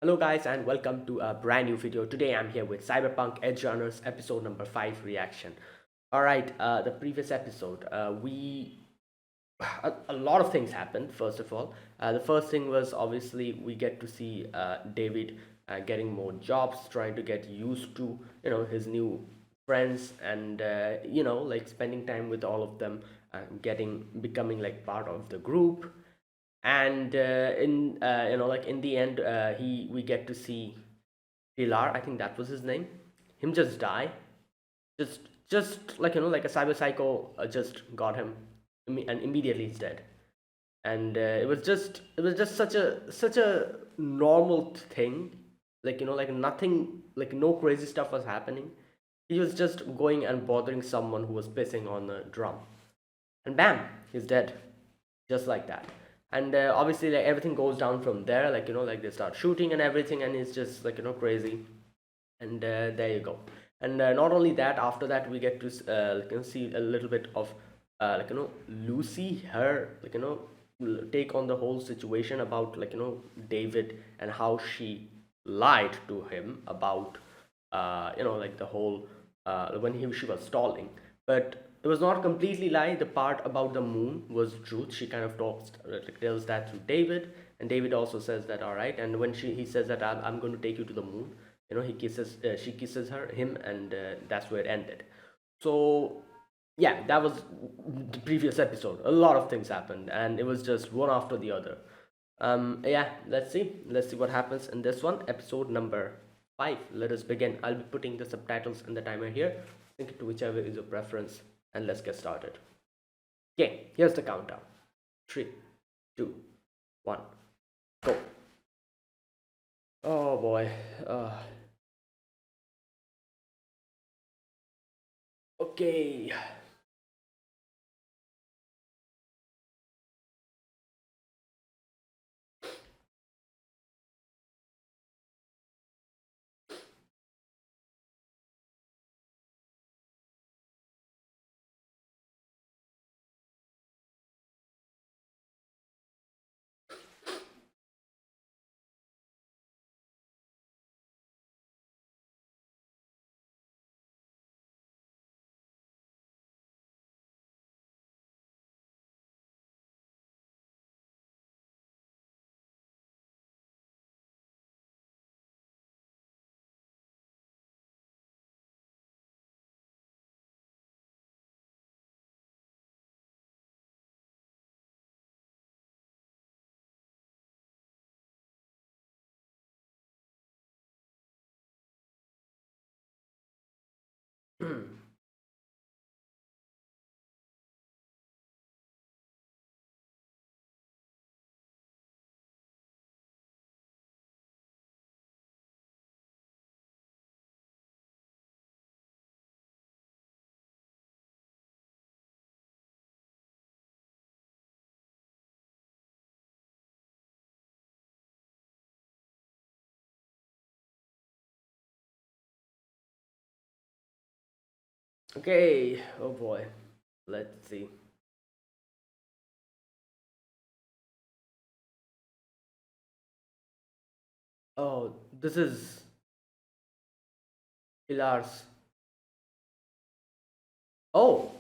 Hello guys and welcome to a brand new video. Today I'm here with Cyberpunk Edgerunners episode number 5 reaction. Alright, the previous episode, a lot of things happened. First of all, the first thing was obviously we get to see David getting more jobs, trying to get used to his new friends, and like spending time with all of them, becoming like part of the group. And in like in the end, he we get to see Pilar, I think that was his name, him just die. just just like like a cyber psycho just got him, and immediately he's dead. And it was just such a normal thing, like like nothing, like no crazy stuff was happening. He was just going and bothering someone who was pissing on a drum, and bam, he's dead, just like that. And obviously, like everything goes down from there, like like they start shooting and everything, and it's just like crazy. And there you go. And not only that, after that we get to see a little bit of Lucy, her, take on the whole situation about David, and how she lied to him about like the whole when she was stalling. But it was not completely lie. The part about the moon was truth. She kind of tells that to David, and David also says that all right. And when he says that I'm going to take you to the moon, she kisses him, and that's where it ended. So yeah, that was the previous episode. A lot of things happened, and it was just one after the other. Yeah, let's see what happens in this one, episode number 5. Let us begin. I'll be putting the subtitles and the timer here, sync it to whichever is your preference, and let's get started. Okay, here's the countdown. 3, 2, 1, go. Oh boy. Okay. Okay, oh boy. Let's see. Oh, this is Pilar's. Oh,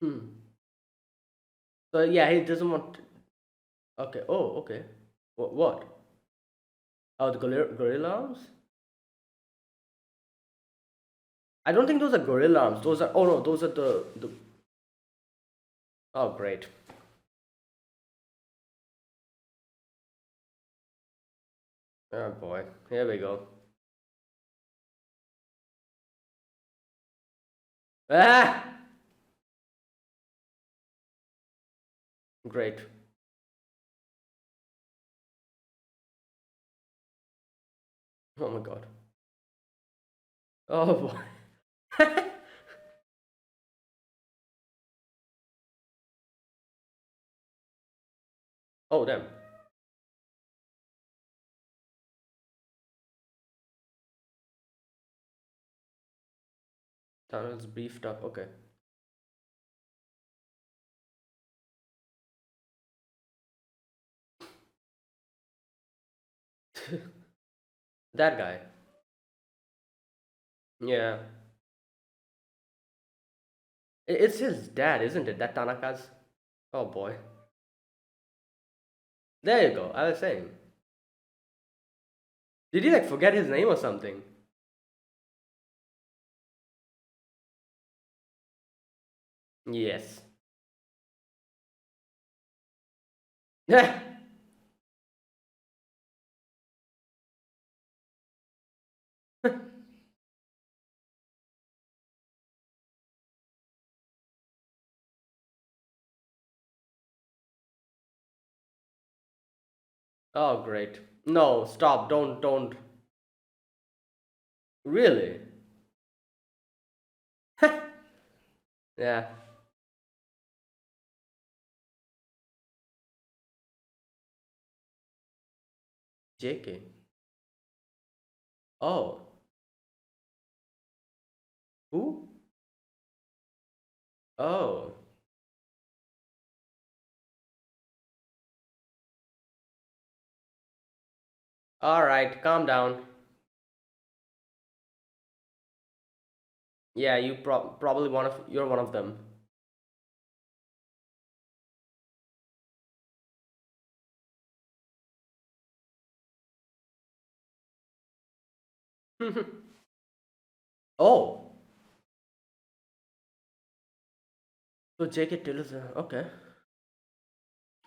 hmm. So yeah, he doesn't want. Okay. Oh, okay. What? Oh, the gorilla arms? I don't think those are gorilla arms. Those are. Oh no, those are the. Oh, great. Oh boy. Here we go. Ah! Great. Oh my god. Oh boy. Oh damn. Tunnels beefed up. Okay. That guy. Yeah. It's his dad, isn't it? That Tanaka's. Oh boy. There you go. I was saying. Did he like forget his name or something? Yes. Oh great. No, stop. Don't. Really? Yeah. JK. Oh. Who? Oh. All right. Calm down. Yeah, you probably you're one of them. Oh. So JK Taylor's okay.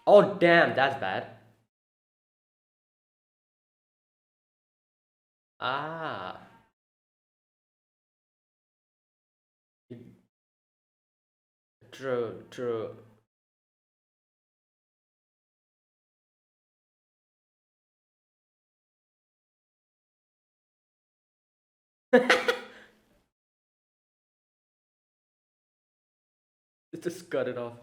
Oh damn, that's bad. Ah. True, true. Just cut it off.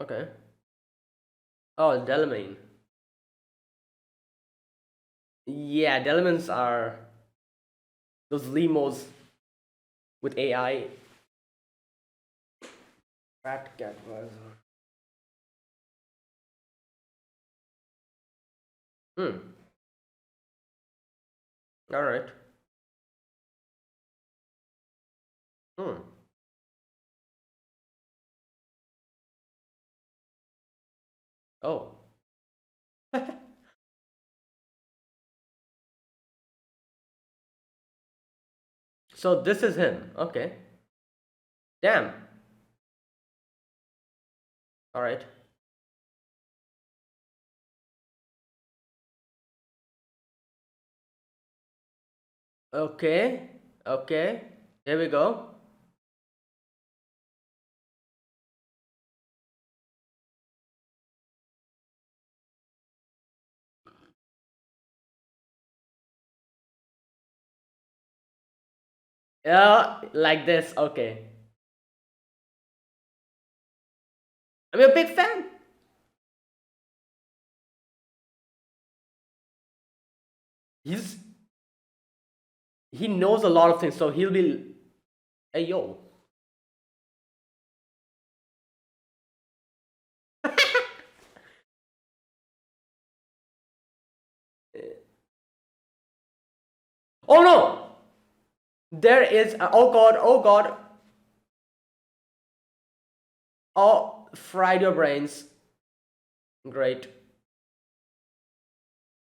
Okay. Oh, Delamain. Yeah, Delamans are those limos with AI. Fat cat visor. Hmm. All right. Hmm. Oh. So this is him. Okay. Damn. All right. Okay. Okay. Here we go. Yeah, like this. Okay. I'm a big fan. He's he knows a lot of things, so he'll be. Hey yo. Oh no! There is. Oh god. Oh god. Oh, fried your brains. Great.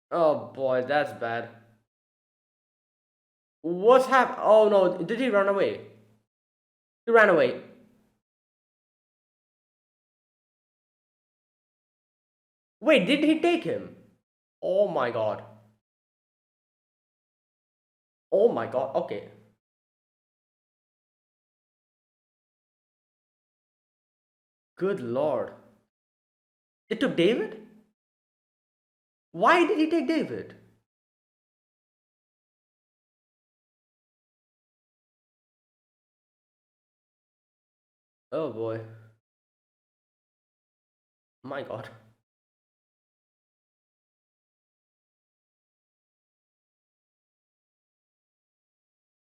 Oh boy, that's bad. What's happened? Oh no, did he run away? He ran away. Wait, did he take him? Oh my god. Oh my god. Okay. Good lord. It took David? Why did he take David? Oh boy. My god.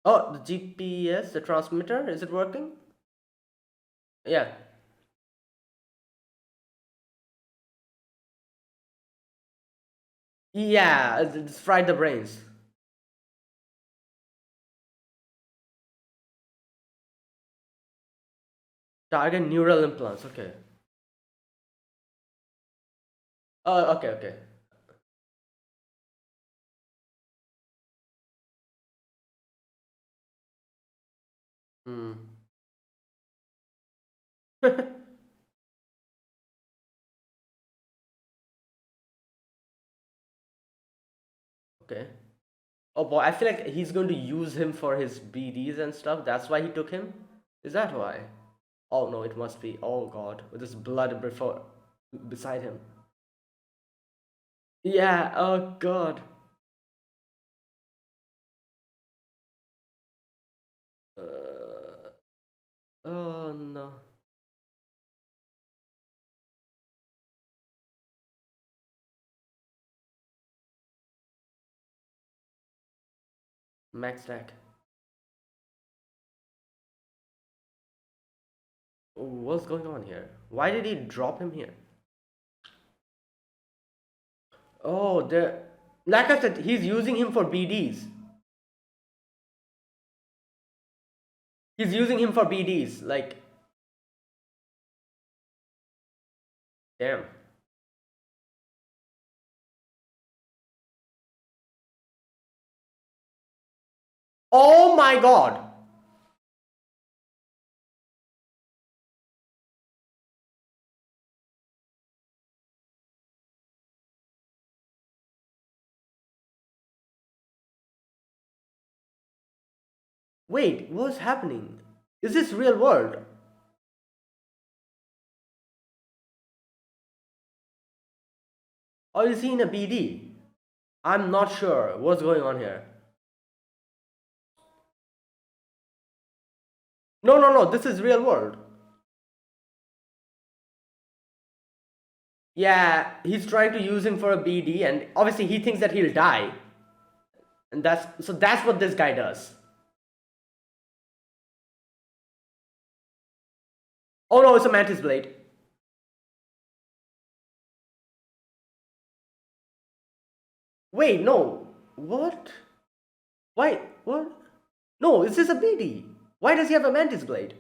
Oh, the GPS, the transmitter, is it working? Yeah. Yeah, it's fried the brains. Target neural implants. Okay. Oh, okay, okay. Hmm. Okay. Oh boy, I feel like he's going to use him for his BDs and stuff. That's why he took him. Is that why? Oh no, it must be. Oh god, with this blood before beside him. Yeah. Oh god. Uh, oh no. Max stack. What's going on here? Why did he drop him here? Oh, the like I said, he's using him for BDs. He's using him for BDs. Like, damn. Oh my god. Wait, what's happening? Is this real world? Or is he in a BD? I'm not sure what's going on here. No, no, no, this is real world. Yeah, he's trying to use him for a BD, and obviously he thinks that he'll die. And that's what this guy does. Oh no, it's a mantis blade. Wait, no. What? Why? What? No, is this a BD? Why does he have a mantis blade?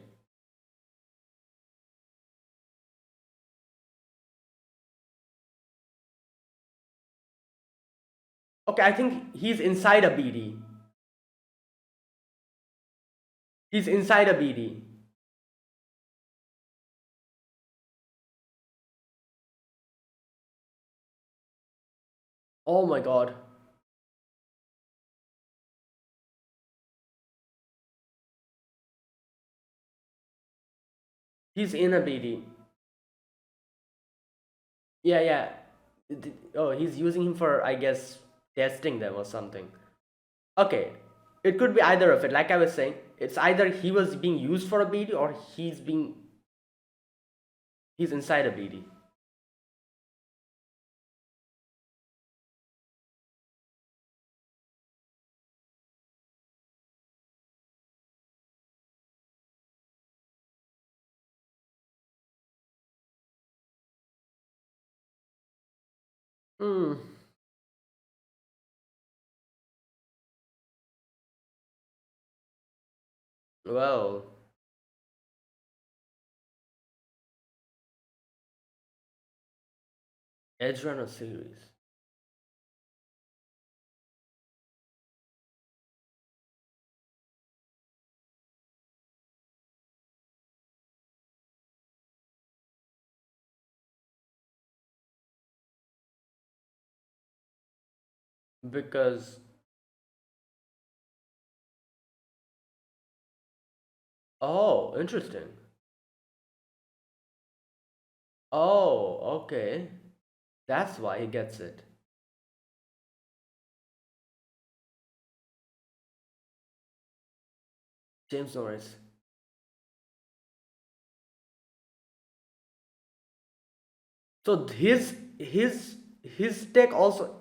Okay, I think he's inside a BD. He's inside a BD. Oh my god. He's in a BD. Yeah, yeah. Oh, he's using him for, I guess, testing them or something. Okay, it could be either of it. Like I was saying, it's either he was being used for a BD or he's inside a BD. Hmm. Well, Edgerunner series. Because oh, interesting. Oh, okay. That's why he gets it. James Norris. So his tech also.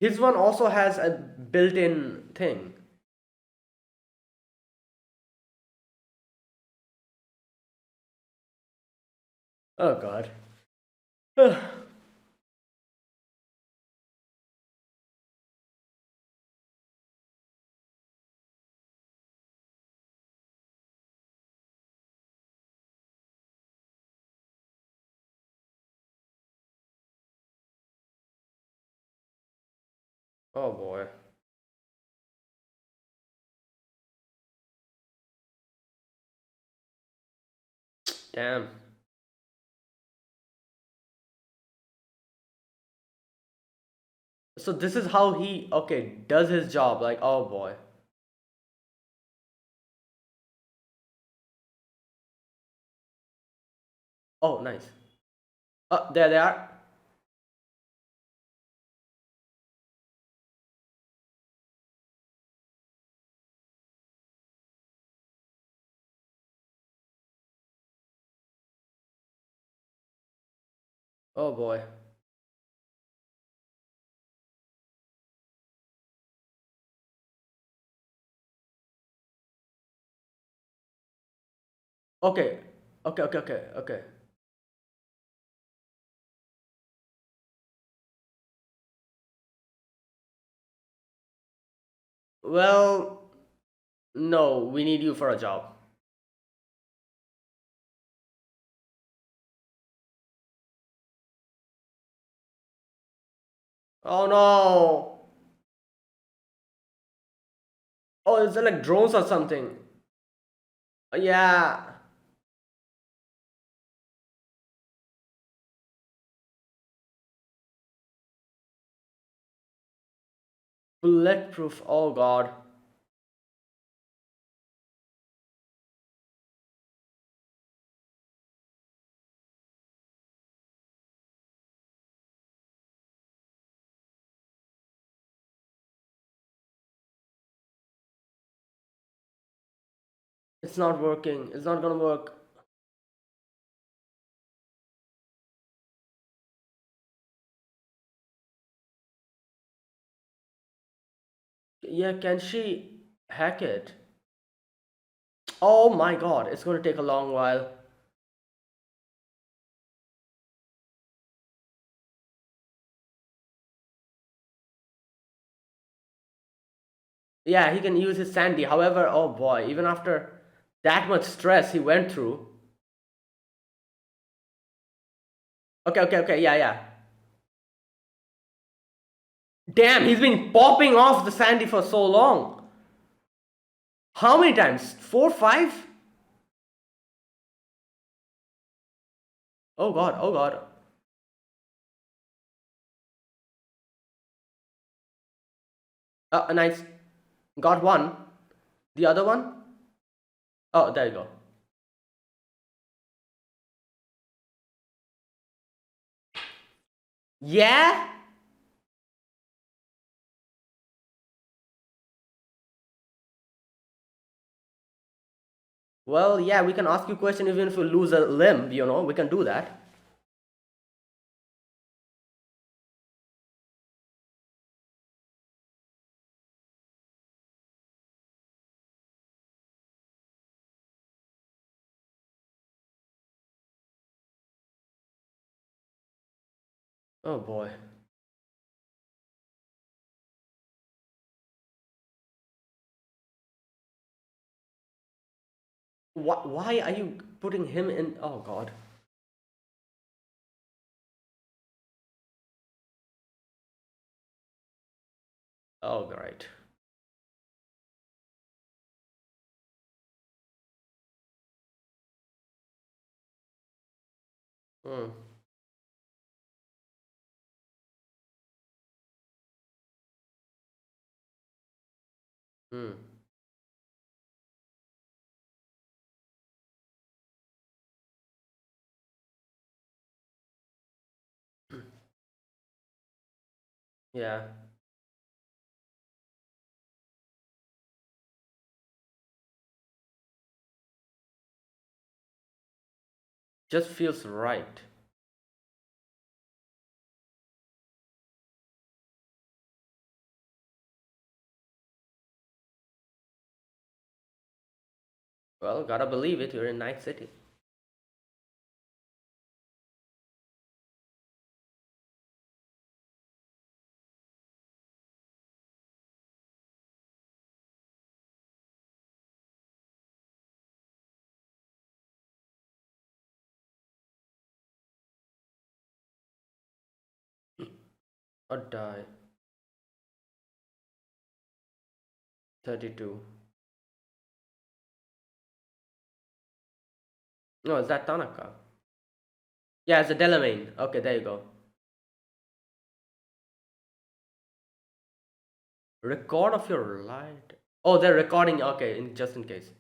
His one also has a built-in thing. Oh God. Oh boy. Damn. So this is how he okay does his job. Like oh boy. Oh nice. Oh there they are. Oh boy. Okay. Okay. Okay. Okay. Okay. Well, no, we need you for a job. Oh no. Oh, is it like drones or something? Yeah. Bulletproof. Oh God. It's not working. It's not gonna work. Yeah, can she hack it? Oh my God. It's gonna take a long while. Yeah, he can use his Sandy. However, oh boy, even after that much stress he went through. Okay, okay, okay. Yeah, yeah. Damn, he's been popping off the Sandy for so long. How many times? Four, five? Oh God, oh God. Nice. Got one. The other one? Oh, there you go. Yeah? Well, yeah, we can ask you a question even if we lose a limb, we can do that. Oh boy. Why are you putting him in? Oh God. Oh, great. Hmm. Hmm. Yeah. Just feels right. Well, gotta believe it. You're in Night City. Or die. 32. No, is that Tanaka? Yeah, it's a Delamain. Okay, there you go. Record of your light. Oh, they're recording. Okay, just in case.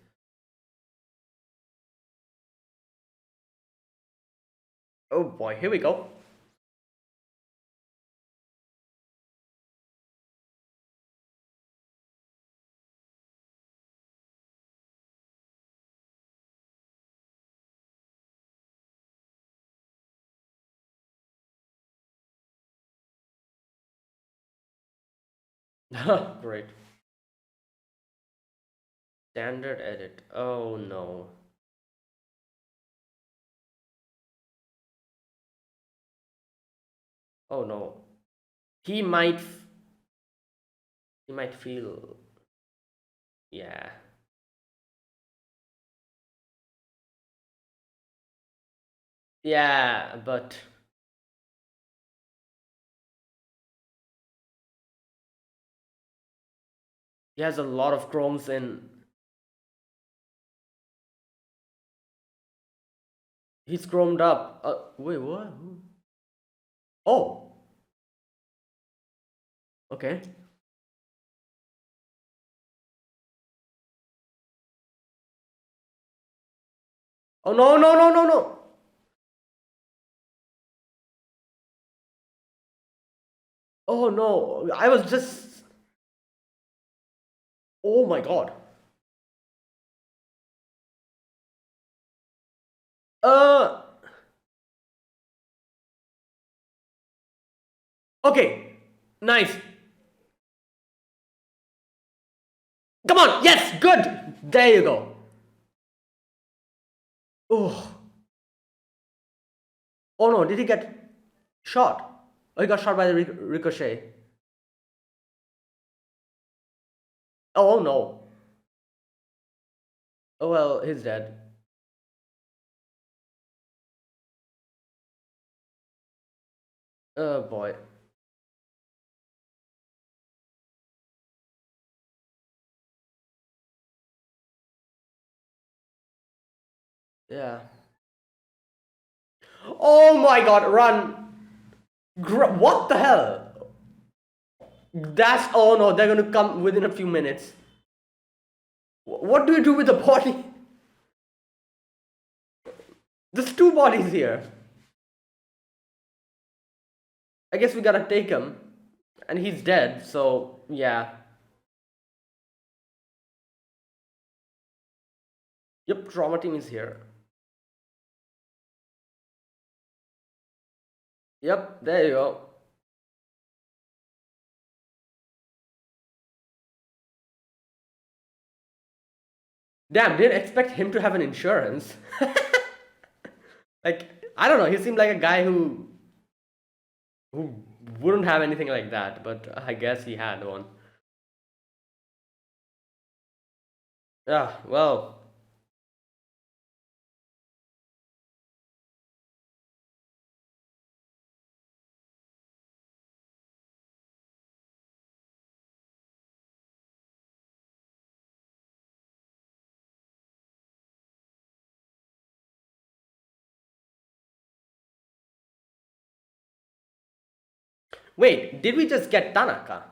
Oh boy, here we go. Great. Standard edit. Oh no. Oh no. He might. He might feel. Yeah. Yeah, but he has a lot of chromes in. He's chromed up. Wait, what? Oh, okay. Oh no, no, no, no, no. Oh no. I was just. Oh my god. Uh. Okay. Nice. Come on. Yes. Good. There you go. Oh. Oh no. Did he get shot? Oh, he got shot by the ricochet. Oh no. Oh well, he's dead. Oh boy. Yeah. Oh my god. Run. What the hell? That's. Oh no. They're gonna come within a few minutes. What do you do with the body? There's two bodies here. I guess we gotta take him. And he's dead, so yeah. Yep, trauma team is here. Yep, there you go. Damn, didn't expect him to have an insurance. Like, I don't know, he seemed like a guy who wouldn't have anything like that, but I guess he had one. Yeah, well, wait, did we just get Tanaka?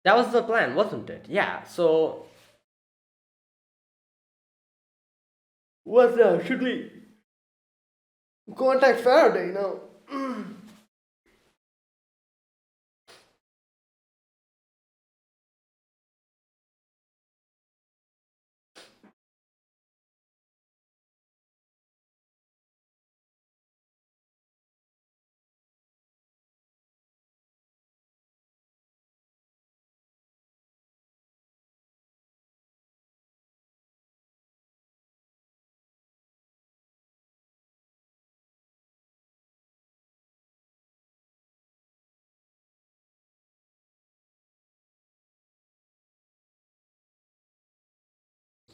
That was the plan, wasn't it? Yeah, so should we contact Faraday now?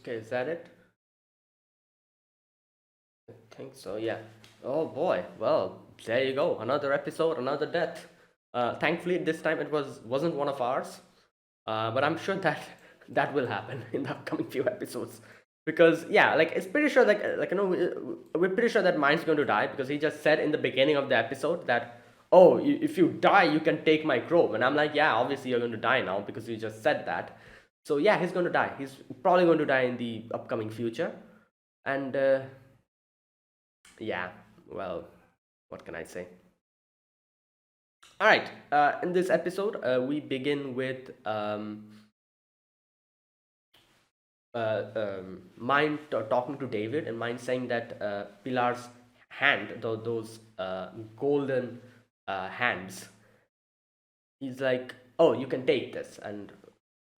Okay, is that it? I think so, yeah. Oh boy. Well, there you go. Another episode, another death. Thankfully, this time wasn't one of ours. But I'm sure that that will happen in the upcoming few episodes. Because yeah, like it's pretty sure like we're pretty sure that Mind's going to die because he just said in the beginning of the episode that oh if you die you can take my grove, and I'm like yeah obviously you're going to die now because you just said that. So yeah, he's going to die. He's probably going to die in the upcoming future, and yeah, well, what can I say? All right. In this episode, we begin with Mind talking to David, and Mind saying that Pilar's hand, those golden hands, he's like, "Oh, you can take this," and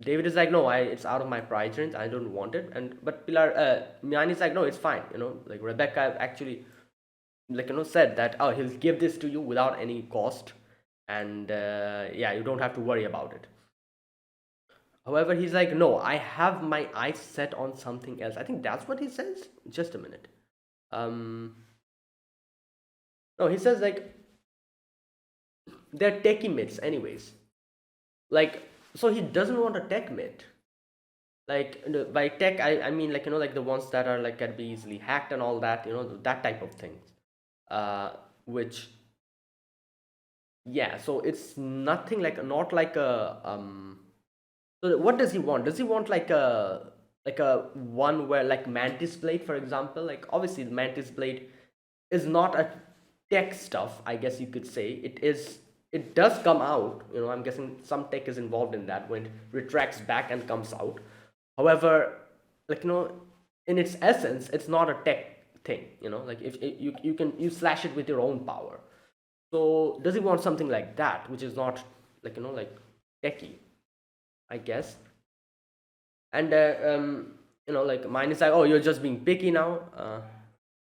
David is like, "No, it's out of my price range. I don't want it." And but Pilar, Mind is like, "No, it's fine." Like Rebecca actually, like said that, "Oh, he'll give this to you without any cost, and yeah, you don't have to worry about it." However, he's like, no, I have my eyes set on something else. I think that's what he says. Just a minute. Um, no, he says like they're techie myths, anyways. Like, so he doesn't want a tech myth. Like by tech, I mean like like the ones that are like can be easily hacked and all that. That type of things. Which yeah, so it's nothing like not like a So what does he want? Does he want like a one where like Mantis Blade, for example? Like obviously the Mantis Blade is not a tech stuff, I guess you could say. It does come out, I'm guessing some tech is involved in that when it retracts back and comes out. However, like in its essence, it's not a tech thing, like if you can you slash it with your own power. So does he want something like that, which is not like like techie? I guess. And like mine is like, oh, you're just being picky now.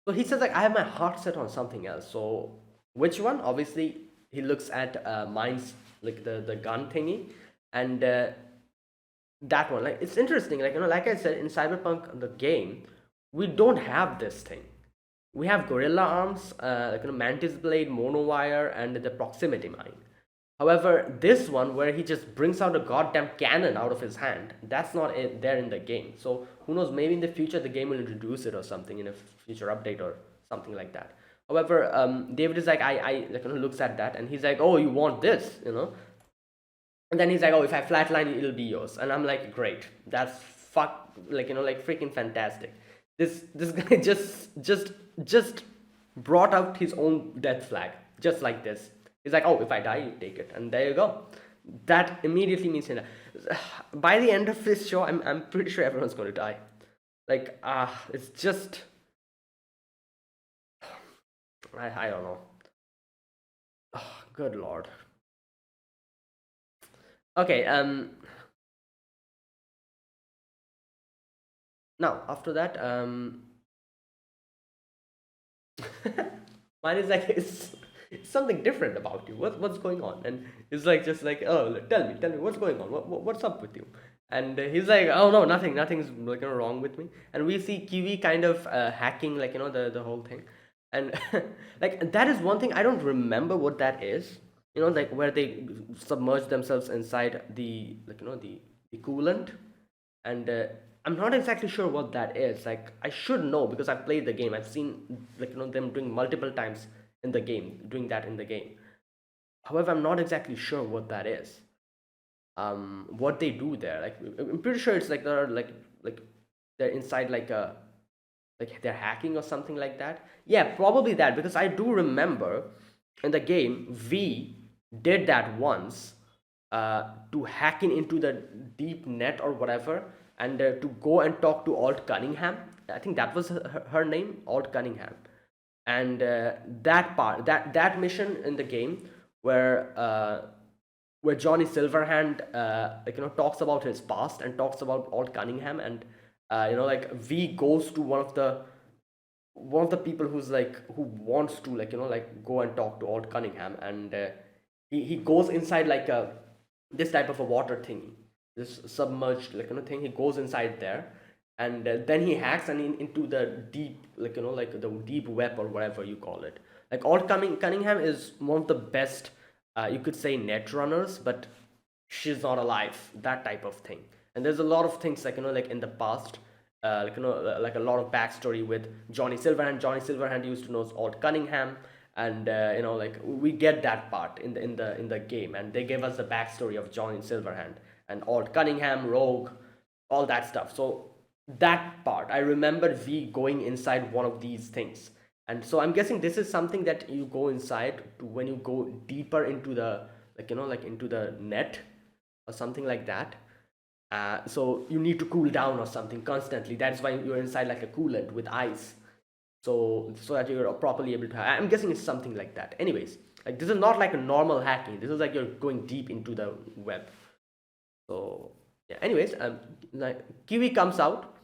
So he says like, I have my heart set on something else. So which one? Obviously, he looks at mine's like the gun thingy, and that one. Like it's interesting. Like like I said in Cyberpunk the game, we don't have this thing. We have gorilla arms, like mantis blade, monowire, and the proximity mine. However, this one where he just brings out a goddamn cannon out of his hand, that's not there in the game. So who knows? Maybe in the future the game will introduce it or something in a future update or something like that. However, David is like I like looks at that and he's like, oh, you want this, and then he's like, oh, if I flatline, it'll be yours, and I'm like, great, that's like like freaking fantastic. This guy just brought out his own death flag just like this. He's like, oh, if I die, you take it, and there you go. That immediately means by the end of this show, I'm pretty sure everyone's going to die. Like it's just I don't know. Oh, good lord. Okay, now after that, mine is like it's something different about you. What's going on? And it's like just like, oh, tell me what's going on. What's up with you? And he's like, oh no, nothing's like wrong with me. And we see Kiwi kind of hacking like the whole thing, and like that is one thing I don't remember what that is. Like where they submerge themselves inside the like the coolant, and I'm not exactly sure what that is. Like I should know because I've played the game. I've seen like them doing multiple times in the game, doing that in the game. However, I'm not exactly sure what that is. What they do there? Like I'm pretty sure it's like like they're inside like they're hacking or something like that. Yeah, probably that because I do remember in the game V did that once to hacking into the deep net or whatever, and to go and talk to Alt Cunningham. I think that was her name, Alt Cunningham. And that part, that mission in the game where Johnny Silverhand like talks about his past and talks about Alt Cunningham, and like V goes to one of the people who's like who wants to like like go and talk to Alt Cunningham, and he goes inside like a this type of a water thing, this submerged like thing. He goes inside there, and then he hacks and into the deep, like like the deep web or whatever you call it. Like Alt Cunningham is one of the best, you could say, net runners, but she's not alive, that type of thing. And there's a lot of things, like like in the past, like a lot of backstory with Johnny Silverhand. Johnny Silverhand used to know Alt Cunningham, and like we get that part in the game, and they gave us the backstory of Johnny Silverhand and Alt Cunningham, Rogue, all that stuff. So that part, I remember we going inside one of these things. And so I'm guessing this is something that you go inside to when you go deeper into the, like into the net or something like that. So you need to cool down or something constantly. That's why you're inside like a coolant with ice, so that you're properly able to. I'm guessing it's something like that. Anyways, like this is not like a normal hacking. This is like you're going deep into the web. So yeah. Anyways, like Kiwi comes out,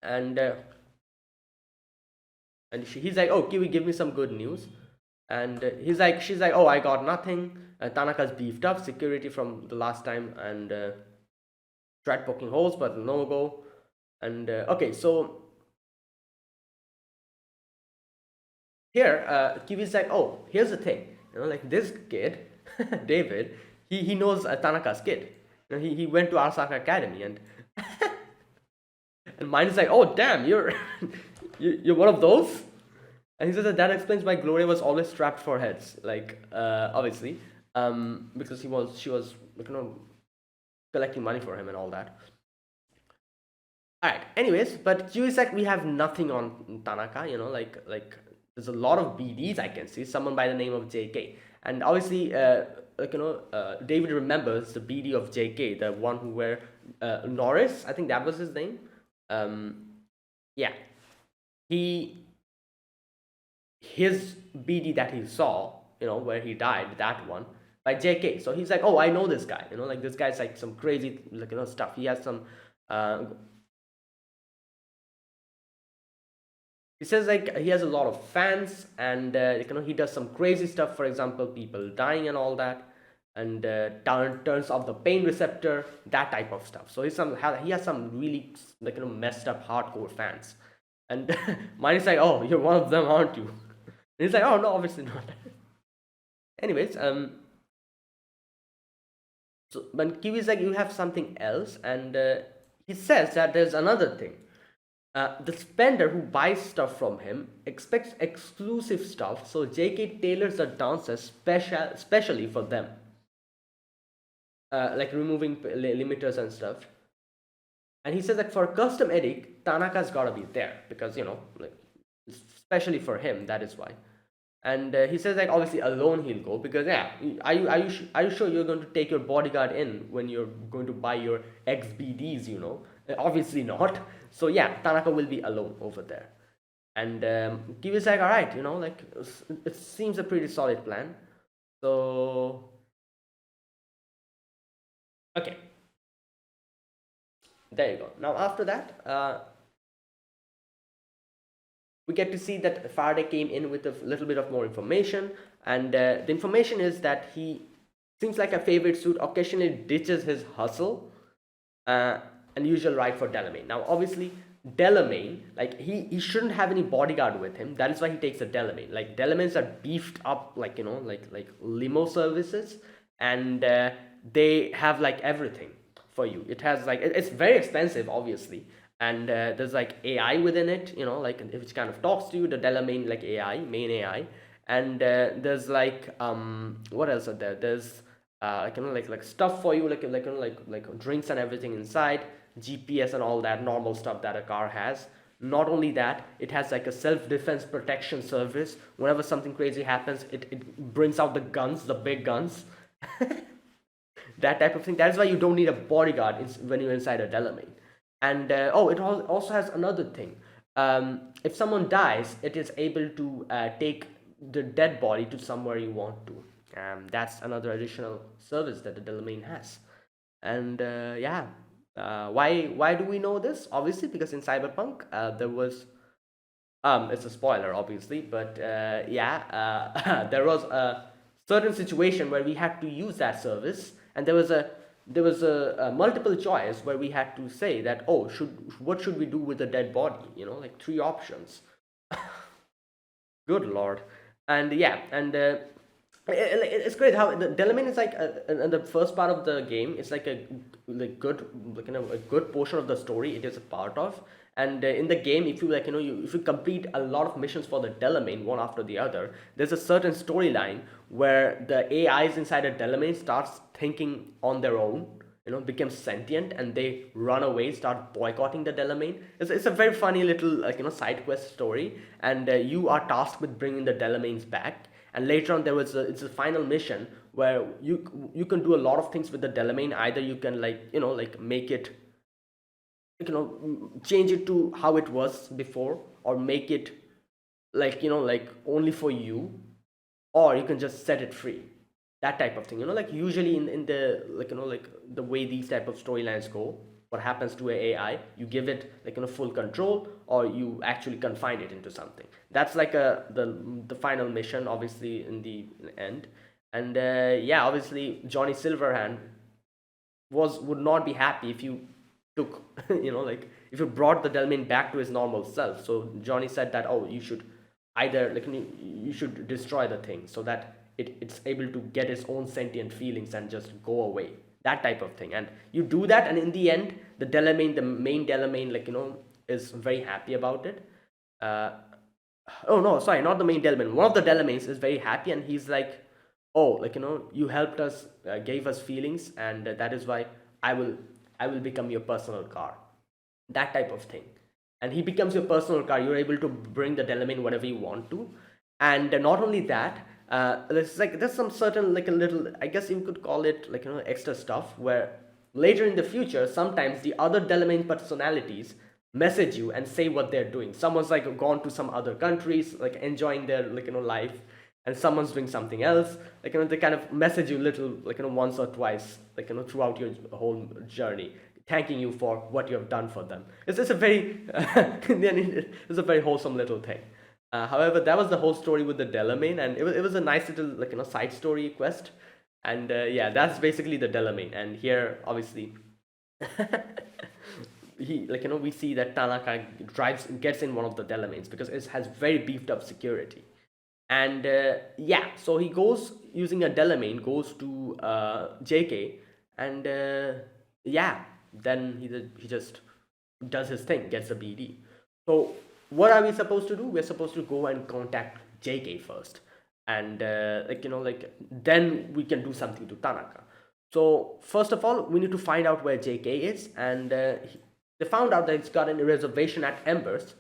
and he's like, "Oh, Kiwi, give me some good news." And she's like, "Oh, I got nothing. Tanaka's beefed up security from the last time, and tried poking holes, but no go." And okay, so here, Kiwi's like, "Oh, here's the thing. Like this kid, David, he knows Tanaka's kid. He went to Arasaka Academy, and mine is like, oh damn, you're you're one of those." And he says that explains why Gloria was always strapped for heads, like obviously, because she was collecting money for him and all that. All right. Anyways, but Cusack, we have nothing on Tanaka. Like there's a lot of BDs I can see. Someone by the name of JK, and obviously, David remembers the BD of JK, the one who were Norris. I think that was his name. Um, yeah, he his BD that he saw, where he died, that one by JK. So he's like, oh, I know this guy. Like this guy's like some crazy, like stuff. He has some. He says like he has a lot of fans, and he does some crazy stuff. For example, people dying and all that, and turns off the pain receptor, that type of stuff. So he has some really like messed up hardcore fans, and mine is like, oh, you're one of them, aren't you? And he's like, oh no, obviously not. Anyways, so when Kiwi's like, you have something else, and he says that there's another thing. The spender who buys stuff from him expects exclusive stuff, so JK tailors the dances specially for them, like removing limiters and stuff. And he says that for custom edit, Tanaka's gotta be there because like especially for him, that is why. And he says like obviously alone he'll go because yeah, are you sure you're going to take your bodyguard in when you're going to buy your XBDs? Obviously not. So yeah, Tanaka will be alone over there. And Kiwi's like, all right, like it seems a pretty solid plan. So okay, there you go. Now after that, we get to see that Faraday came in with a little bit of more information, and the information is that he seems like a favorite suit occasionally ditches his hustle, and usual ride for Delamain. Now, obviously, Delamain, like he shouldn't have any bodyguard with him. That is why he takes a Delamain. Like Delamains are beefed up, like like limo services, and they have like everything for you. It has like it's very expensive, obviously, and there's like AI within it, like which kind of talks to you. The Delamain like AI, main AI, and there's like what else are there? There's like like stuff for you, like drinks and everything inside, GPS and all that normal stuff that a car has. Not only that, it has like a self-defense protection service. Whenever something crazy happens, it brings out the guns, the big guns, that type of thing. That's why you don't need a bodyguard when you're inside a Delamain. And oh, it also has another thing. If someone dies, it is able to take the dead body to somewhere you want to. That's another additional service that the Delamain has. And yeah, why do we know this? Obviously, because in Cyberpunk there was it's a spoiler, obviously, but yeah, there was a certain situation where we had to use that service, and there was a there was a multiple choice where we had to say that, oh, what should we do with the dead body? Like three options. Good lord. And yeah, and it's great how the Delamain is like in the first part of the game. It's like a like good like a good portion of the story it is a part of. And in the game, if you like if you complete a lot of missions for the Delamain one after the other, there's a certain storyline where the AIs inside a Delamain starts thinking on their own, become sentient, and they run away, start boycotting the Delamain. It's a very funny little side quest story, and you are tasked with bringing the Delamains back. And later on, it's a final mission where you can do a lot of things with the Delamain. Either you can make it change it to how it was before, or make it like only for you, or you can just set it free, that type of thing. Like usually in the like the way these type of storylines go, what happens to a AI, you give it full control, or you actually confine it into something. That's like the final mission, obviously, in the end. And yeah, obviously Johnny Silverhand would not be happy if you took like if you brought the Delmin back to his normal self. So Johnny said that, oh, you should either you should destroy the thing so that it's able to get its own sentient feelings and just go away, that type of thing. And you do that, and in the end, the main Delamain, is very happy about it. uh, oh no, sorry, not the main Delamain, one of the Delamains is very happy, and he's like, oh, you helped us, gave us feelings, and that is why I will become your personal car, that type of thing. And he becomes your personal car. You're able to bring the Delamain whenever you want to. And not only that, there's some certain, like a little, I guess you could call it extra stuff, where later in the future sometimes the other Delamain personalities message you and say what they're doing. Someone's like gone to some other countries, like enjoying their life, and someone's doing something else. They kind of message you little once or twice, throughout your whole journey, thanking you for what you have done for them. It's just a very it's a very wholesome little thing. However, that was the whole story with the Delamain, and it was a nice little side story quest. And yeah, that's basically the Delamain. And here, obviously, he we see that Tanaka gets in one of the Delamains because it has very beefed up security. And yeah, so he goes using a Delamain, goes to JK, and yeah, then he just does his thing, gets a BD. So what are we supposed to do? We're supposed to go and contact JK first, and then we can do something to Tanaka. So first of all, we need to find out where JK is, and they found out that it's got a reservation at Embers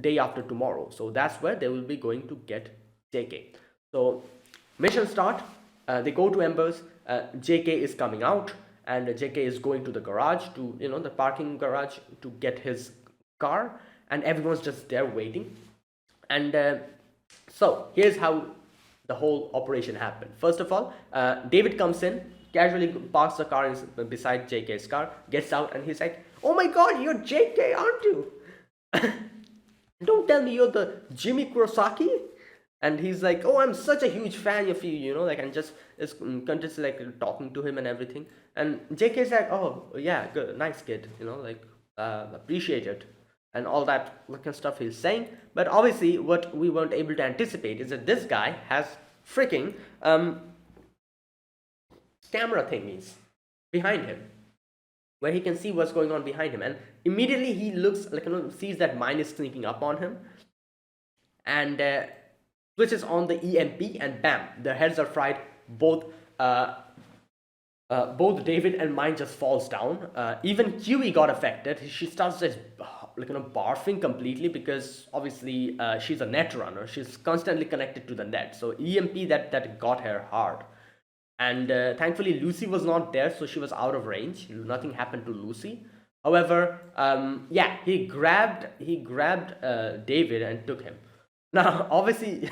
day after tomorrow. So that's where they will be going to get JK. So mission start. They go to Embers. JK is coming out, and JK is going to the garage, to the parking garage, to get his car, and everyone's just there waiting. And so here's how the whole operation happened. First of all, David comes in, casually parks the car beside JK's car, gets out, and he's like, "Oh my God, you're JK, aren't you? Don't tell me you're the Jimmy Kurosaki." And he's like, "Oh, I'm such a huge fan of you, and just is continuously talking to him and everything." And JK's like, "Oh yeah, good, nice kid, appreciate it," and all that stuff he's saying. But obviously, what we weren't able to anticipate is that this guy has freaking camera thingies behind him, where he can see what's going on behind him. And immediately he looks sees that mine is sneaking up on him, and switches on the EMP, and bam, their heads are fried. Both David and mine just falls down. Even Kiwi got affected. She starts just barfing completely, because obviously she's a net runner. She's constantly connected to the net, so EMP that got her hard. And thankfully Lucy was not there, so she was out of range. Nothing happened to Lucy. However, yeah, he grabbed David and took him. Now obviously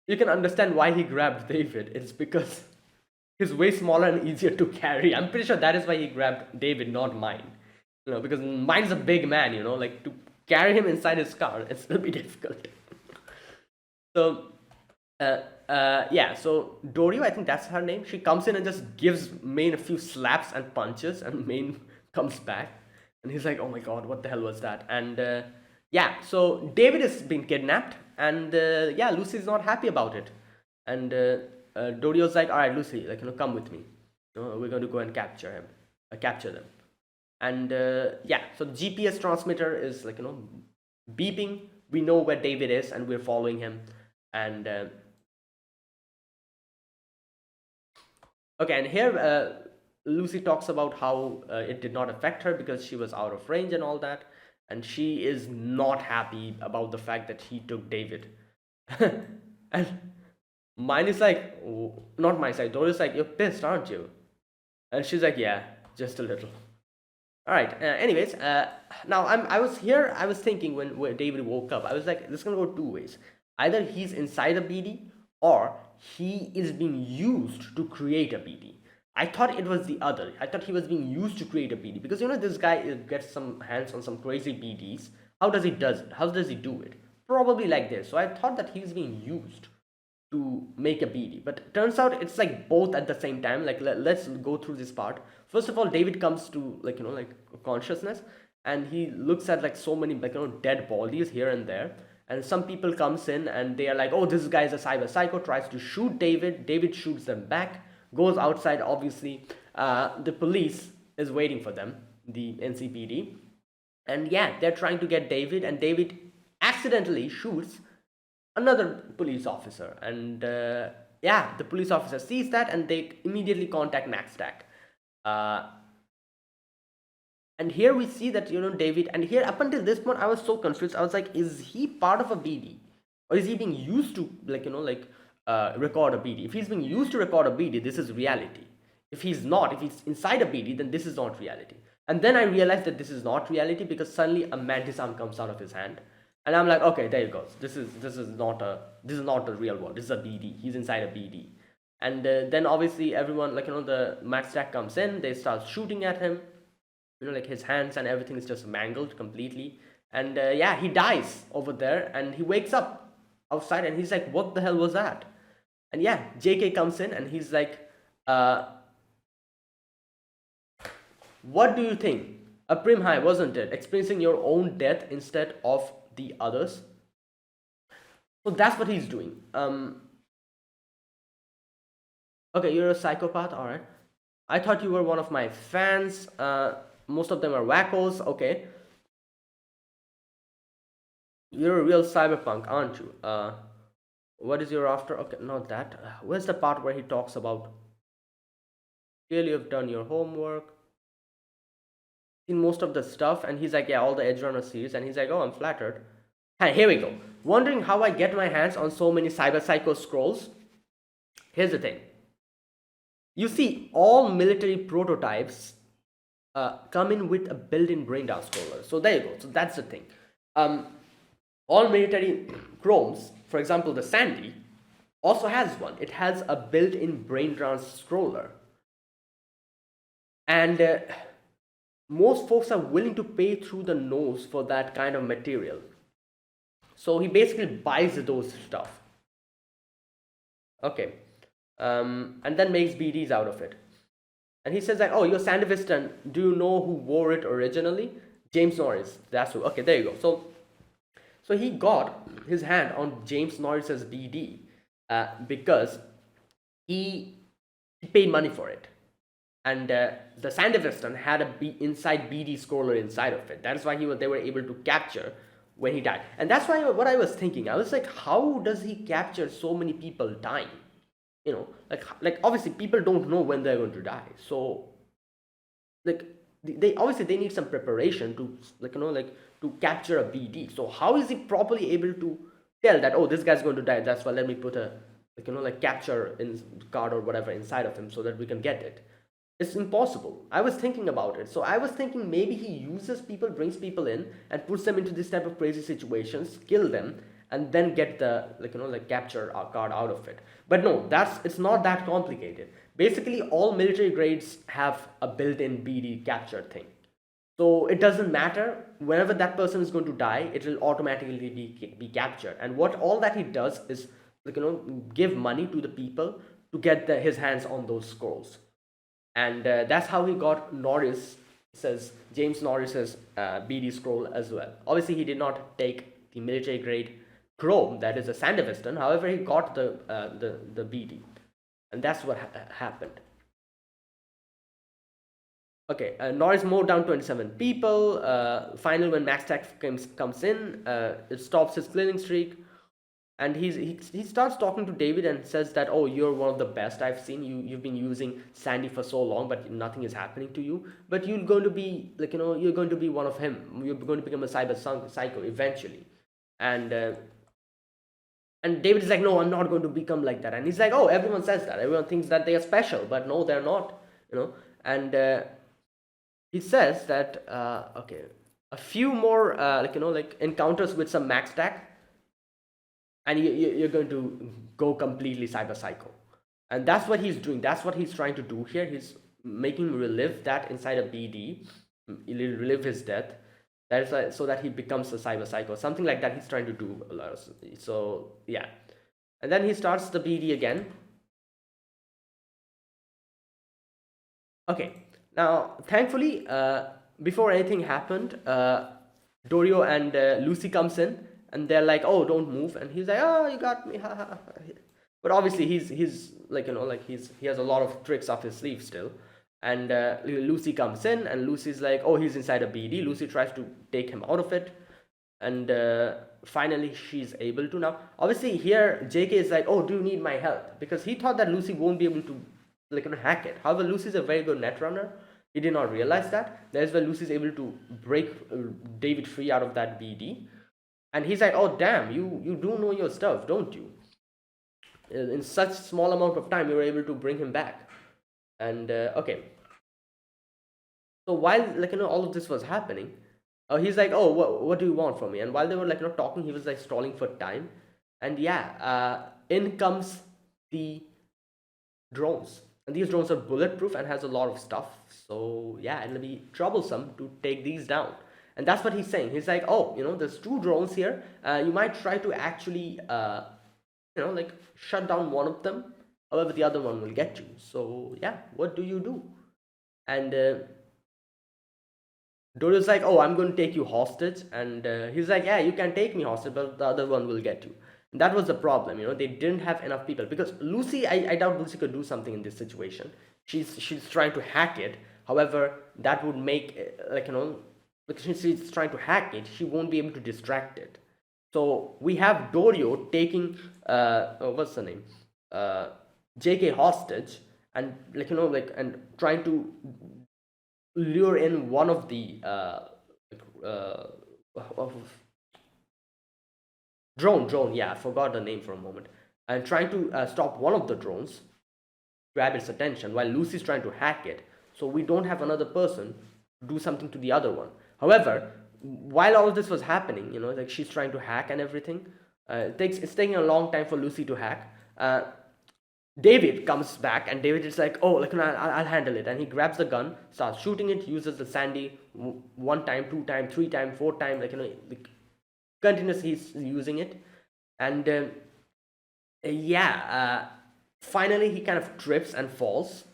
you can understand why he grabbed David. It's because he's way smaller and easier to carry. I'm pretty sure that is why he grabbed David, not mine. Because mine's a big man, to carry him inside his car, it's will be difficult. So Yeah, so Dorio, I think that's her name. She comes in and just gives Main a few slaps and punches, and Main comes back, and he's like, "Oh my God, what the hell was that?" And yeah, so David has been kidnapped, and yeah, Lucy's not happy about it, and Dorio's like, "All right, Lucy, like come with me. We're going to go and capture them." And yeah, so the GPS transmitter is like beeping. We know where David is, and we're following him, and okay, and here Lucy talks about how it did not affect her because she was out of range and all that, and she is not happy about the fact that he took David. And mine is like, not my side. Doris like, you're pissed, aren't you? And she's like, yeah, just a little. All right. Anyways, now I was here. I was thinking when David woke up, I was like, this is gonna go two ways. Either he's inside a BD, or he is being used to create a BD. I thought it was the other. I thought he was being used to create a BD because this guy gets some hands on some crazy BDs. How does he does it? How does he do it? Probably like this. So I thought that he's being used to make a BD. But turns out it's like both at the same time. Like let's go through this part. First of all, David comes to like consciousness, and he looks at like so many dead bodies here and there. And some people comes in and they are like, oh, this guy is a cyber psycho, tries to shoot David. David shoots them back, goes outside. Obviously, the police is waiting for them, the NCPD, and yeah, they're trying to get David, and David accidentally shoots another police officer, and yeah, the police officer sees that, and they immediately contact Maxtac. uh, and here we see that David, and here up until this point I was so confused. I was like, is he part of a BD, or is he being used to record a BD? If he's being used to record a BD, this is reality. If he's not, if he's inside a BD, then this is not reality. And then I realized that this is not reality because suddenly a mantis arm comes out of his hand, and I'm like, okay, there you go. This is not a real world. This is a BD. He's inside a BD. And then obviously everyone, the Max Stack comes in. They start shooting at him. Like his hands and everything is just mangled completely. And yeah, he dies over there, and he wakes up outside, and he's like, what the hell was that? And yeah, JK comes in, and he's like, what do you think? A prim high, wasn't it? Experiencing your own death instead of the others. So that's what he's doing. Okay, you're a psychopath. All right. I thought you were one of my fans. Most of them are wackos. Okay. You're a real cyberpunk, aren't you? What is your after? Okay, not that. Where's the part where he talks about? Clearly, you've done your homework. Seen most of the stuff, and he's like, yeah, all the Edgerunner series, and he's like, oh, I'm flattered. Hey, here we go. Wondering how I get my hands on so many cyber psycho scrolls? Here's the thing. You see, all military prototypes come in with a built-in brain dance scroller. So there you go. So that's the thing. All military chromes, for example, the Sandy, also has one. It has a built-in brain dance scroller. And most folks are willing to pay through the nose for that kind of material. So he basically buys those stuff. Okay. And then makes BDs out of it. And he says like, oh, you're Sandivistan. Do you know who wore it originally? James Norris. That's who. Okay, there you go. So he got his hand on James Norris's BD because he paid money for it. And the Sandivistan had a inside BD scroller inside of it. That's why they were able to capture when he died. And that's why what I was thinking. I was like, how does he capture so many people dying? Like obviously people don't know when they're going to die. So like they obviously they need some preparation to to capture a BD. So how is he properly able to tell that, oh, this guy's going to die, that's why let me put a capture in card or whatever inside of him so that we can get it? It's impossible. I was thinking about it. So I was thinking maybe he uses people, brings people in, and puts them into this type of crazy situations, kill them, and then get the capture card out of it. But no, it's not that complicated. Basically, all military grades have a built-in BD capture thing. So it doesn't matter, whenever that person is going to die, it will automatically be captured. And what all that he does is give money to the people to get his hands on those scrolls. And that's how he got Norris says James Norris's BD scroll as well. Obviously, he did not take the military grade chrome, that is a Sandevistan. However, he got the BD, and that's what happened. Okay, Norris mowed down 27 people. Finally, when Max Tax comes in, it stops his killing streak, and he starts talking to David and says that, oh, you're one of the best I've seen. You've been using Sandy for so long, but nothing is happening to you. But you're going to be you're going to be one of him. You're going to become a psycho eventually, and. And David is like, no, I'm not going to become like that. And he's like, oh, everyone says that. Everyone thinks that they are special, but no, they're not. And he says that okay, a few more encounters with some max stack, and you're going to go completely cyber psycho. And that's what he's doing. That's what he's trying to do here. He's making him relive that inside a BD, relive his death. That is so that he becomes a cyber psycho, something like that. He's trying to do a lot of, so yeah. And then he starts the BD again. Okay, now thankfully, before anything happened, Dorio and Lucy comes in, and they're like, "Oh, don't move," and he's like, "Oh, you got me." But obviously, he's like he has a lot of tricks up his sleeve still. And Lucy comes in, and Lucy's like, oh, he's inside a BD. Lucy tries to take him out of it, and finally she's able to. Now obviously here JK is like, oh, do you need my help? Because he thought that Lucy won't be able to hack it. However, Lucy's a very good netrunner. He did not realize that. That's why Lucy's able to break David free out of that BD. And he's like, oh damn, you do know your stuff, don't you? In such small amount of time, you were able to bring him back. And okay, so while all of this was happening, he's like, oh, what do you want from me? And while they were talking, he was like stalling for time. And yeah, in comes the drones, and these drones are bulletproof and has a lot of stuff. So yeah, it'll be troublesome to take these down. And that's what he's saying. He's like, oh, there's two drones here. You might try to actually shut down one of them. However, the other one will get you. So yeah, what do you do? And Dorio's like, oh, I'm going to take you hostage. And he's like, yeah, you can take me hostage, but the other one will get you. And that was the problem. They didn't have enough people. Because Lucy, I doubt Lucy could do something in this situation. She's trying to hack it. However, that would make, because she's trying to hack it, she won't be able to distract it. So we have Dorio taking, what's the name? JK hostage, and and trying to lure in one of the drone, yeah, I forgot the name for a moment, and trying to stop one of the drones, grab its attention, while Lucy's trying to hack it. So we don't have another person to do something to the other one. However, while all of this was happening, she's trying to hack and everything, it's taking a long time for Lucy to hack. David comes back, and David is like, oh, I'll handle it. And he grabs the gun, starts shooting it, uses the Sandy one time, two time, three time, four time, continuously he's using it. And finally he kind of trips and falls.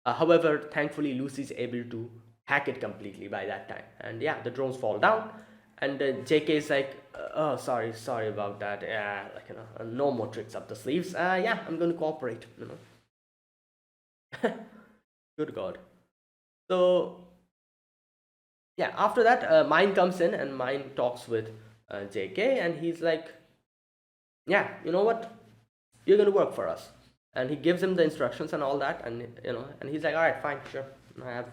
However, thankfully Lucy's able to hack it completely by that time. And yeah, the drones fall down, and JK is like, oh, sorry about that. Yeah, no more tricks up the sleeves. Yeah, I'm going to cooperate. Good God. So yeah, after that, Mine comes in, and Mine talks with JK, and he's like, yeah, you know what? You're going to work for us. And he gives him the instructions and all that, and and he's like, all right, fine, sure. I have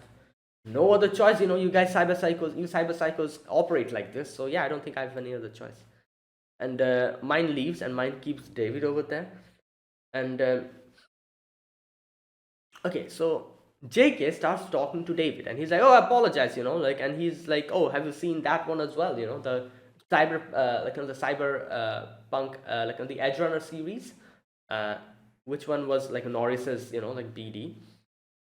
no other choice. You guys cyber psychos operate like this, so yeah, I don't think I have any other choice. And Mine leaves, and Mine keeps David over there. And okay, so JK starts talking to David, and he's like, oh, I apologize, and he's like, oh, have you seen that one as well? The the Cyberpunk the Edgerunner series, which one was Norris's BD,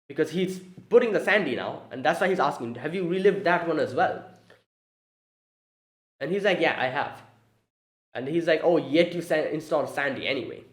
because he's putting the Sandy now, and that's why he's asking, have you relived that one as well? And he's like, yeah, I have. And he's like, oh, yet you installed Sandy anyway.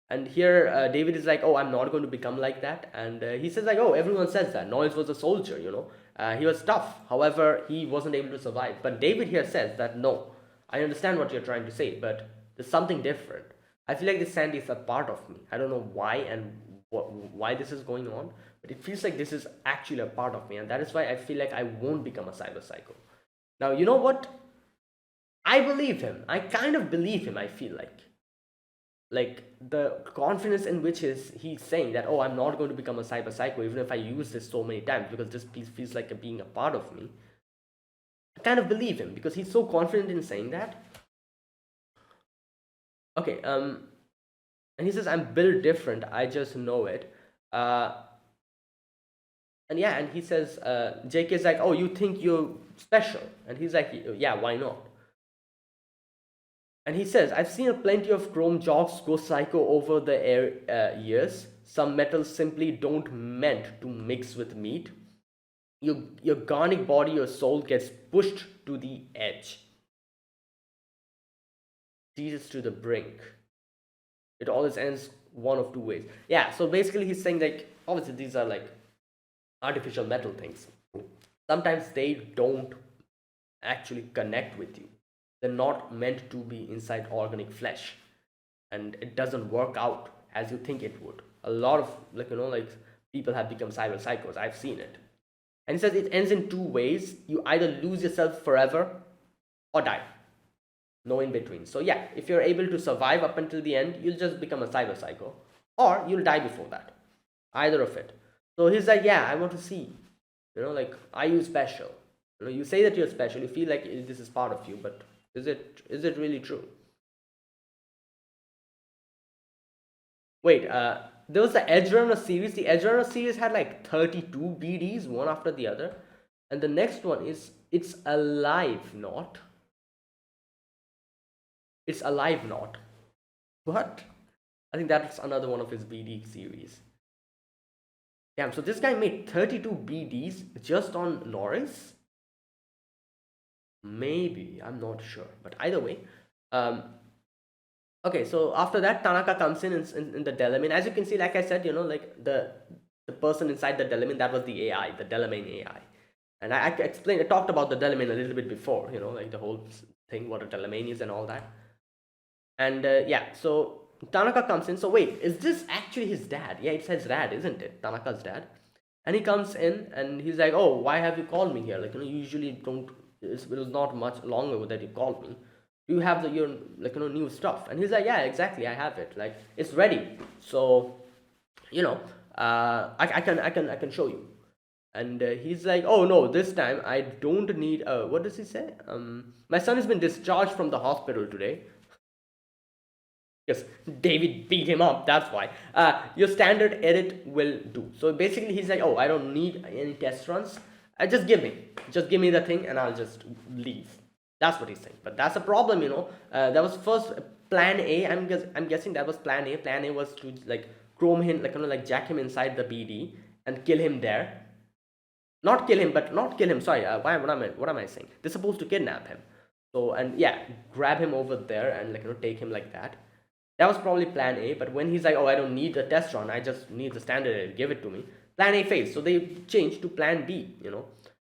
And here David is like, oh, I'm not going to become like that. And he says like, oh, everyone says that Noise was a soldier, he was tough, however he wasn't able to survive. But David here says that no, I understand what you're trying to say, but there's something different. I feel like this Sandy is a part of me. I don't know why and why this is going on, but it feels like this is actually a part of me, and that is why I feel like I won't become a cyber psycho. Now, you know what? I believe him. I kind of believe him, I feel like the confidence in which he's saying that, oh, I'm not going to become a cyber psycho even if I use this so many times, because this piece feels like a being a part of me. I kind of believe him because he's so confident in saying that. Okay, and he says, I'm built different, I just know it. And yeah, and he says, JK is like, oh, you think you're special? And he's like, yeah, why not? And he says, I've seen plenty of chrome jocks go psycho over the years. Some metals simply don't meant to mix with meat. Your garnic body, your soul gets pushed to the edge. Jesus to the brink. It always ends one of two ways. Yeah, so basically he's saying like, obviously these are like artificial metal things. Sometimes they don't actually connect with you. They're not meant to be inside organic flesh, and it doesn't work out as you think it would. A lot of like people have become cyber psychos. I've seen it. And he says it ends in two ways. You either lose yourself forever or die. No in between. So yeah, if you're able to survive up until the end, you'll just become a cyber psycho, or you'll die before that. Either of it. So he's like, yeah, I want to see. Like, are you special? You say that you're special. You feel like this is part of you, but is it really true? Wait, there was the Edgerunner series. The Edgerunner series had like 32 BDs, one after the other. And the next one is It's Alive Not. It's Alive Not. What? I think that's another one of his BD series. Damn, so this guy made 32 BDs just on Norris? Maybe, I'm not sure. But either way, okay, so after that, Tanaka comes in the Delamain. As you can see, like I said, like the person inside the Delamain, that was the AI, the Delamain AI. And I explained, I talked about the Delamain a little bit before, like the whole thing, what a Delamain is and all that. And yeah, so Tanaka comes in. So wait, is this actually his dad? Yeah, it says dad, isn't it? Tanaka's dad. And he comes in and he's like, oh, why have you called me here? Like, usually don't, it was not much longer that you called me. Do you have your new stuff? And he's like, yeah, exactly, I have it. Like, it's ready. So, I can show you. And he's like, oh no, this time I don't need. What does he say? My son has been discharged from the hospital today. Yes, David beat him up, that's why. Your standard edit will do. So basically he's like, oh, I don't need any test runs. Just give me the thing and I'll just leave. That's what he's saying. But that's a problem, that was first plan A. I'm guessing that was plan A. Plan A was to like chrome him, like jack him inside the BD and kill him there. Not kill him, sorry, what am I saying? They're supposed to kidnap him. So, and yeah, grab him over there and take him like that. That was probably plan A, but when he's like, oh, I don't need a test run, I just need the standard, give it to me. Plan A fails, so they changed to plan B,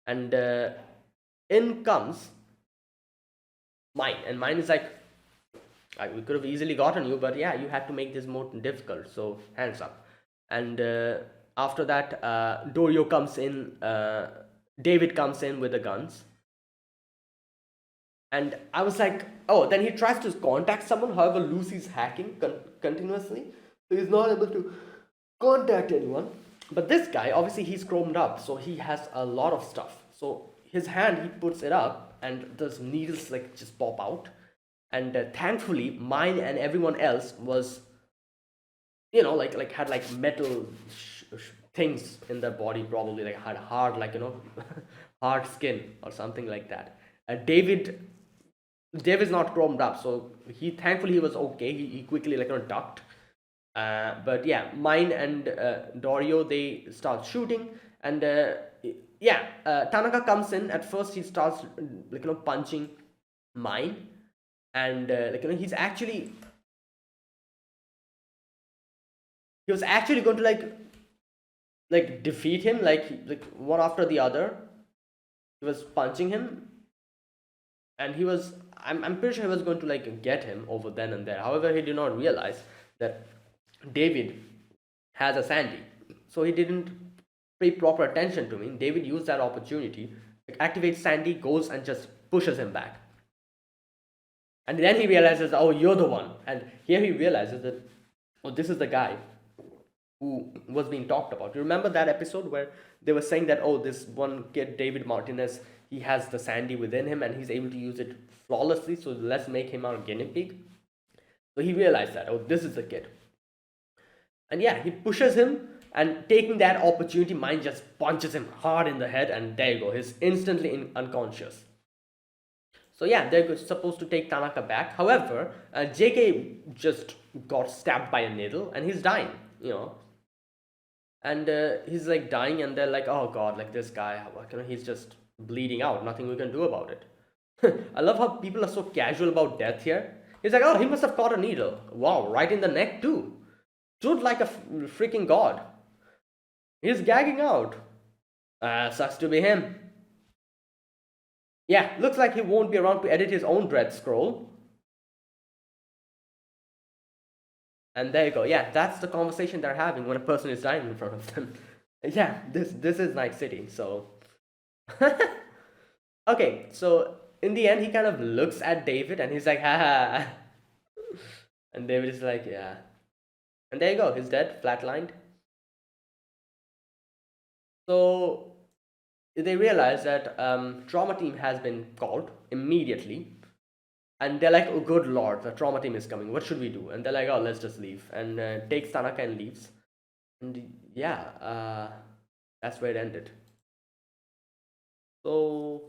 And in comes Mine, and Mine is like, we could have easily gotten you, but yeah, you had to make this more difficult, so hands up. And after that, Dorio comes in, David comes in with the guns. And I was like, oh, then he tries to contact someone. However, Lucy's hacking continuously, so he's not able to contact anyone. But this guy, obviously, he's chromed up, so he has a lot of stuff. So his hand, he puts it up, and those needles just pop out. And thankfully, Mine and everyone else was, had metal things in their body, probably had hard, hard skin or something like that. David's not chromed up, so thankfully he was okay. He quickly ducked. But yeah, Mine and Dorio, they start shooting, and yeah, Tanaka comes in. At first he starts punching Mine, and he was actually going to defeat him like one after the other. He was punching him, and I'm pretty sure he was going to get him over then and there. However, he did not realize that David has a Sandy, so he didn't pay proper attention to me. David used that opportunity, activates Sandy, goes and just pushes him back. And then he realizes, oh, you're the one. And here he realizes that, oh, this is the guy who was being talked about. You remember that episode where they were saying that, oh, this one kid, David Martinez, he has the Sandy within him and he's able to use it flawlessly, so let's make him our guinea pig. So he realized that, oh, this is the kid. And yeah, he pushes him, and taking that opportunity, Mine just punches him hard in the head, and there you go, he's instantly unconscious. So yeah, they're supposed to take Tanaka back. However, JK just got stabbed by a needle and he's dying, And he's like dying, and they're like, oh god, like this guy, he's just bleeding out. Nothing we can do about it. I love how people are so casual about death here. He's like, oh, he must have caught a needle. Wow, right in the neck too. Stood like a freaking god. He's gagging out. Sucks to be him. Yeah, looks like he won't be around to edit his own dread scroll. And there you go. Yeah, that's the conversation they're having when a person is dying in front of them. Yeah, this is Night City. So okay, so in the end, he kind of looks at David and he's like, ha. And David is like, yeah. And there you go. He's dead, flatlined. So they realize that trauma team has been called immediately, and they're like, oh good lord, the trauma team is coming, what should we do? And they're like, oh, let's just leave, and takes Tanaka and leaves. And yeah, that's where it ended. So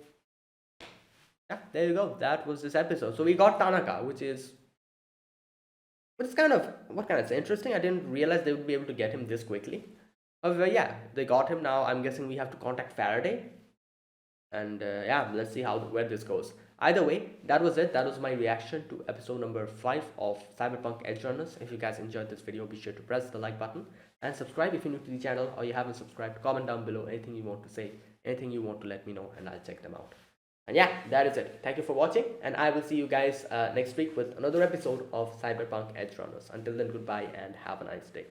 yeah, there you go, that was this episode. So we got Tanaka, which is, but it's kind of, what kind of, it's interesting. I didn't realize they would be able to get him this quickly. However, yeah, they got him. Now I'm guessing we have to contact Faraday, and yeah, let's see how where this goes. Either way, that was it. That was my reaction to episode number 5 of Cyberpunk Edgerunners. If you guys enjoyed this video, be sure to press the like button and subscribe if you're new to the channel or you haven't subscribed. Comment down below anything you want to say, anything you want to let me know, and I'll check them out. And yeah, that is it. Thank you for watching, and I will see you guys next week with another episode of Cyberpunk Edgerunners. Until then, goodbye and have a nice day.